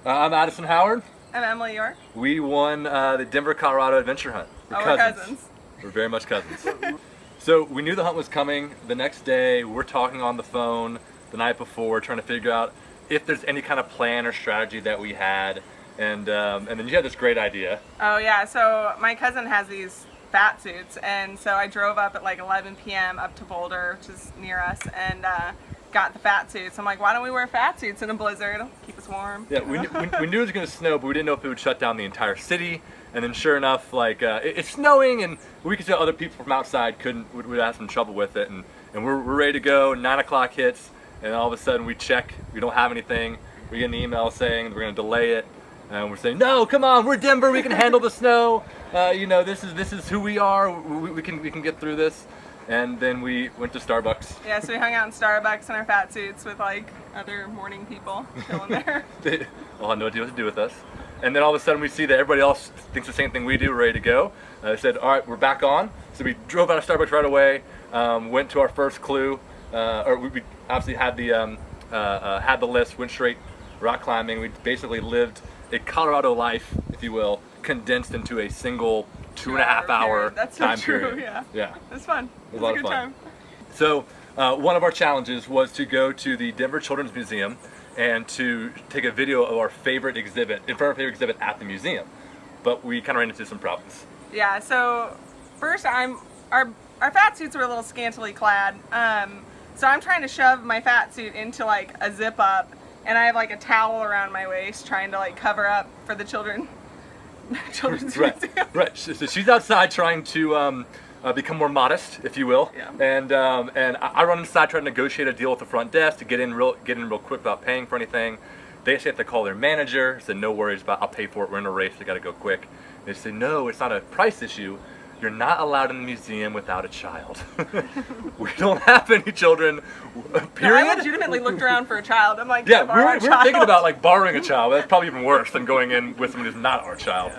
I'm Addison Howard. I'm Emily York. We won the Denver, Colorado adventure hunt. We're cousins. We're very much cousins. So we knew the hunt was coming. The next day, we're talking on the phone the night before, trying to figure out if there's any kind of plan or strategy that we had. And then you had this great idea. Oh yeah, so my cousin has these fat suits, and so I drove up at like 11 p.m. up to Boulder, which is near us, and got the fat suits. I'm like, why don't we wear fat suits in a blizzard? It'll keep us warm. Yeah, we knew it was going to snow, but we didn't know if it would shut down the entire city. And then sure enough, like it's snowing, and we could see other people from outside would have some trouble with it. And we're ready to go. 9 o'clock hits, and all of a sudden we check. We don't have anything. We get an email saying we're going to delay it. And we're saying, no, come on, we're Denver. We can handle the snow. This is who we are. We can get through this. And then we went to Starbucks. Yeah, so we hung out in Starbucks in our fat suits with like other morning people chilling there. They all had no idea what to do with us. And then all of a sudden we see that everybody else thinks the same thing we do, ready to go. They said, all right, we're back on. So we drove out of Starbucks right away, went to our first clue, we obviously had the list, went straight rock climbing. We basically lived a Colorado life, if you will, condensed into a single 2.5 hour That's time so true, period. Yeah. It was fun. It was a lot a of good fun. time. So one of our challenges was to go to the Denver Children's Museum and to take a video of our favorite exhibit, in front of our favorite exhibit at the museum. But we kind of ran into some problems. Yeah, so first our fat suits were a little scantily clad. So I'm trying to shove my fat suit into like a zip up, and I have like a towel around my waist trying to like cover up for the children's museum. Right. So she's outside trying to become more modest, if you will. Yeah. And I run inside trying to negotiate a deal with the front desk to get in real quick without paying for anything. They actually have to call their manager. Said no worries about, I'll pay for it. We're in a race. We got to go quick. They say no, it's not a price issue. You're not allowed in the museum without a child. We don't have any children. Period. No, I legitimately looked around for a child. I'm like, yeah, we were child. thinking about like borrowing a child. That's probably even worse than going in with someone who's not our child.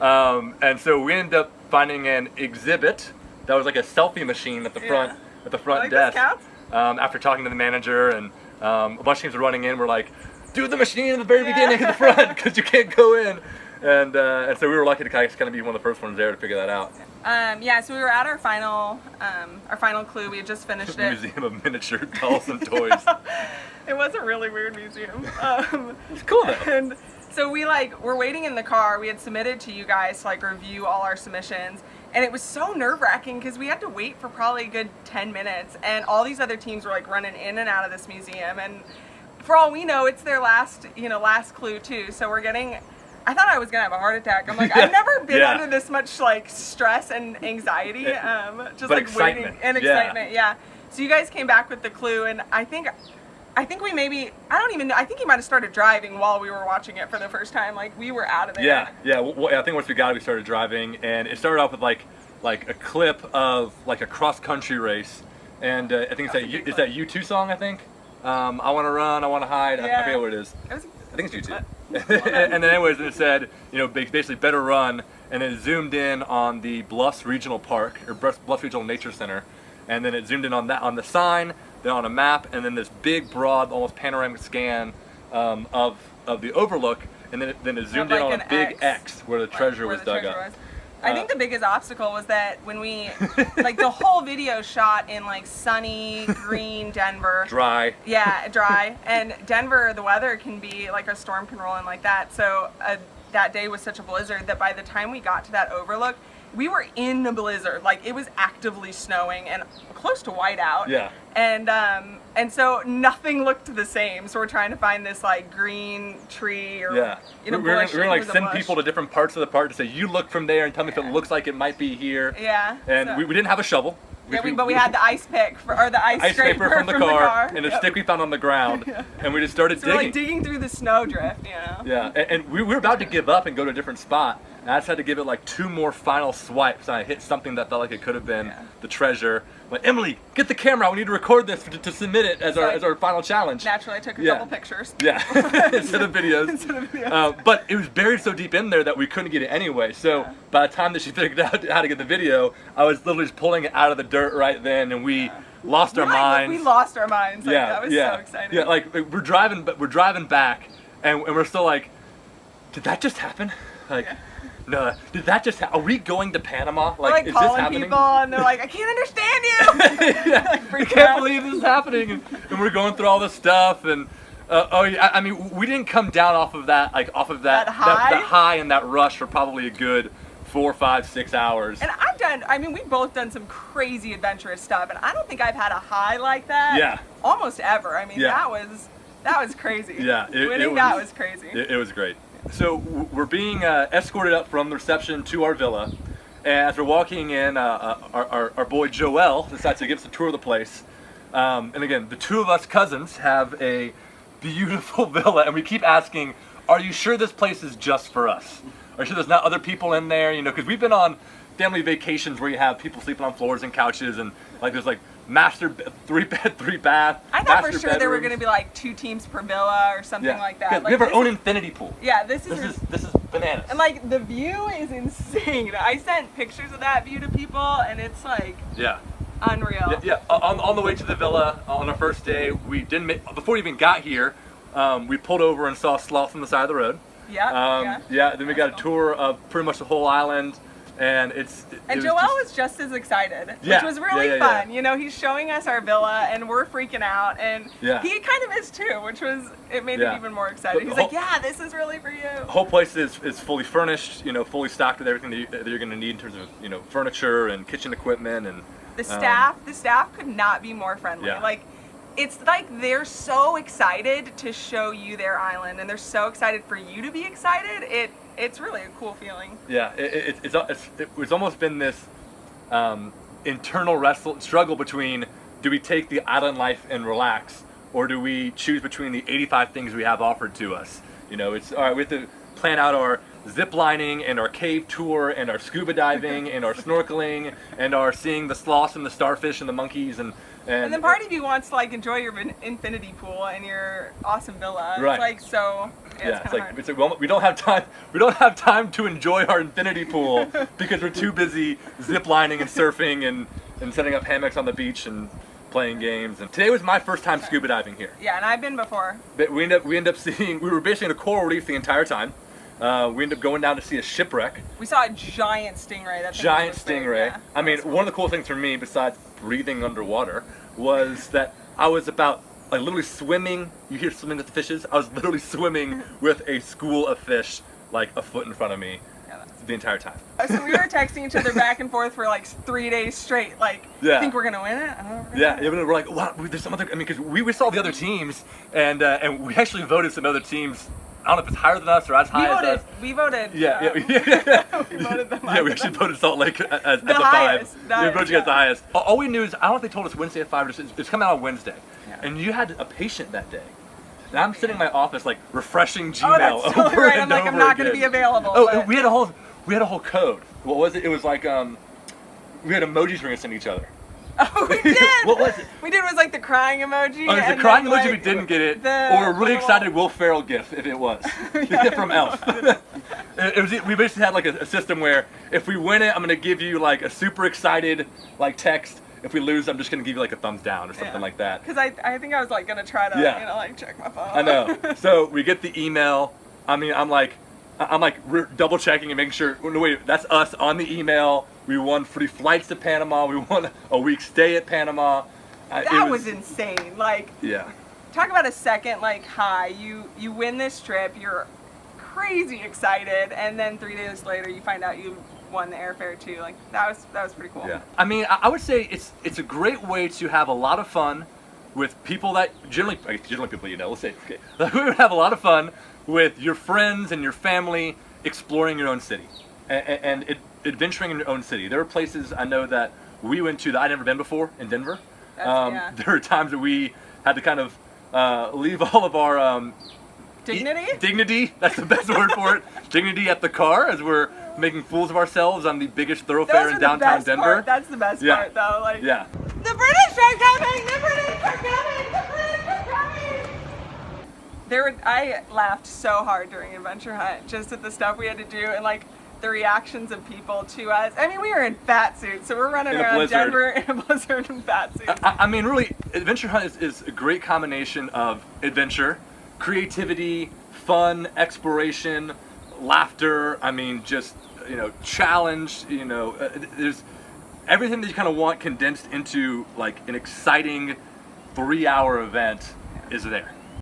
Yeah. And so we ended up finding an exhibit that was like a selfie machine at the front desk. After talking to the manager and a bunch of teams were running in, we're like, do the machine in the very beginning at the front because you can't go in. And so we were lucky to kind of be one of the first ones there to figure that out. So we were at our final clue. We had just finished it. Museum of Miniature Dolls and Toys. It was a really weird museum. It's cool though. And so we're waiting in the car. We had submitted to you guys to like review all our submissions. And it was so nerve-wracking because we had to wait for probably a good 10 minutes. And all these other teams were like running in and out of this museum. And for all we know, it's their last clue too. So I thought I was gonna have a heart attack. I'm like, I've never been under this much like stress and anxiety, just like waiting and excitement. Yeah. So you guys came back with the clue, and I think we maybe, I don't even know. I think you might have started driving while we were watching it for the first time. Like we were out of there. Yeah. Well, I think once we got it, we started driving, and it started off with like a clip of like a cross country race, and I think it's that U2 song. I think. I want to run, I want to hide. I forget what it is. I think it's U2. And then anyways, it said, basically better run, and then it zoomed in on the Bluffs Regional Park, or Bluffs Regional Nature Center, and then it zoomed in on the sign, then on a map, and then this big, broad, almost panoramic scan of the overlook, and then it zoomed in on a big X where the treasure was dug up. I think the biggest obstacle was that when we, like the whole video shot in like sunny, green Denver. Dry. Yeah, dry. And Denver, the weather can be, like a storm can roll in like that. So that day was such a blizzard that by the time we got to that overlook, we were in a blizzard. Like it was actively snowing and close to whiteout. Yeah. And so nothing looked the same. So we're trying to find this like green tree or bush. We're gonna like send people to different parts of the park to say, you look from there and tell me if it looks like it might be here. Yeah. And we didn't have a shovel. But we had the ice pick or the ice scraper from the car and a stick we found on the ground, and we just started digging. We're like digging through the snowdrift, Yeah, and we were about to give up and go to a different spot. And I just had to give it like 2 more final swipes, and I hit something that felt like it could have been the treasure. I'm like, Emily, get the camera out. We need to record this to submit it as our final challenge. Naturally, I took a couple pictures. Yeah, instead of videos. But it was buried so deep in there that we couldn't get it anyway. So by the time that she figured out how to get the video, I was literally just pulling it out of the dirt right then, and we lost our minds. We lost our minds. Like, that was so exciting. Yeah, like we're driving back, and we're still like, did that just happen? Like, no, did that just happen? Are we going to Panama? We're like is calling this happening? people and they're like, I can't understand you. Yeah, Like, I freak can't out. believe this is happening, and we're going through all this stuff, and I mean, we didn't come down off of that That high? that high and that rush for probably a good 4, 5, 6 hours. And we've both done some crazy adventurous stuff, and I don't think I've had a high like that almost ever. I mean, that was crazy. Yeah, that was crazy. It was great. So we're being escorted up from the reception to our villa, and as we're walking in, our boy Joel decides to give us a tour of the place. And again, the two of us cousins have a beautiful villa, and we keep asking, are you sure this place is just for us? Are you sure there's not other people in there? You know, because we've been on family vacations where you have people sleeping on floors and couches, and like there's like master 3-bed, 3-bath. I thought for sure there were going to be like 2 teams per villa or something like that. Yeah, like, we have our own infinity pool. Yeah, this is bananas. and like the view is insane. I sent pictures of that view to people, and it's like unreal. Yeah. On the way to the villa on our first day, we didn't before we even got here. We pulled over and saw sloths on the side of the road. Then we got a tour of pretty much the whole island, and Joel was just as excited, which was really fun. You know, he's showing us our villa, and we're freaking out, and he kind of is too, it made it even more excited. He's like, yeah, this is really for you. The whole place is fully furnished, you know, fully stocked with everything that you're going to need in terms of, you know, furniture and kitchen equipment, and the staff could not be more friendly. Like, it's like they're so excited to show you their island, and they're so excited for you to be excited. It's really a cool feeling. Yeah, it's almost been this internal struggle between, do we take the island life and relax, or do we choose between the 85 things we have offered to us? You know, it's all right. We have to plan out our zip lining and our cave tour and our scuba diving and our snorkeling and our seeing the sloths and the starfish and the monkeys and then part of you wants to like enjoy your infinity pool and your awesome villa. Right. It's like so. It's like well, we don't have time. We don't have time to enjoy our infinity pool because we're too busy zip lining and surfing and setting up hammocks on the beach and playing games. And today was my first time scuba diving here. Yeah, and I've been before. But we end up seeing. We were basically in a coral reef the entire time. We ended up going down to see a shipwreck. We saw a giant stingray. Giant stingray. I mean, one of the cool things for me, besides breathing underwater, was that I was about like literally swimming. You hear swimming with the fishes? I was literally swimming with a school of fish like a foot in front of me the entire time. So we were texting each other back and forth for like 3 days straight. Like, think we're gonna win it? I don't know we're like, wow, there's some other. I mean, because we saw the other teams, and we actually voted some other teams. I don't know if it's higher than us or as high as us. We voted. We voted them. We actually voted Salt Lake as a 5. We voted you guys the highest. All we knew is, I don't know if they told us Wednesday at 5, it's coming out on Wednesday. Yeah. And you had a patient that day. And I'm sitting in my office like refreshing Gmail that's totally over right. and I'm like, over I'm not again. going to be available. Oh, we had a whole code. What was it? It was like we had emojis we were going to send each other. Oh, we did. What was it? We did was like the crying emoji. Oh, the crying emoji. Like, we didn't get it. Or a really excited Will Ferrell gif if it was. The gift from Elf. We basically had like a system where if we win it, I'm gonna give you like a super excited like text. If we lose, I'm just gonna give you like a thumbs down or something like that. Because I think I was like gonna try to like check my phone. I know. So we get the email. I mean, I'm like double checking and making sure. No, wait, that's us on the email. We won free flights to Panama. We won a week stay at Panama. That was insane. Like, talk about a second like high. You win this trip. You're crazy excited, and then 3 days later you find out you won the airfare too. Like that was pretty cool. Yeah. I mean, I would say it's a great way to have a lot of fun with people that generally people you know. Let's say we would have a lot of fun with your friends and your family exploring your own city and adventuring in your own city. There are places I know that we went to that I'd never been before in Denver. There are times that we had to kind of leave all of our dignity. That's the best word for it. Dignity at the car as we're making fools of ourselves on the biggest thoroughfare in downtown Denver. That's the best part, though. Like, the British are coming. The British are coming. The British are coming. I laughed so hard during Adventure Hunt just at the stuff we had to do and like the reactions of people to us. I mean, we were in fat suits, so we're running around Denver in a blizzard in fat suits. I mean, really, Adventure Hunt is a great combination of adventure, creativity, fun, exploration, laughter. I mean, just challenge. There's everything that you kind of want condensed into like an exciting 3-hour event is there.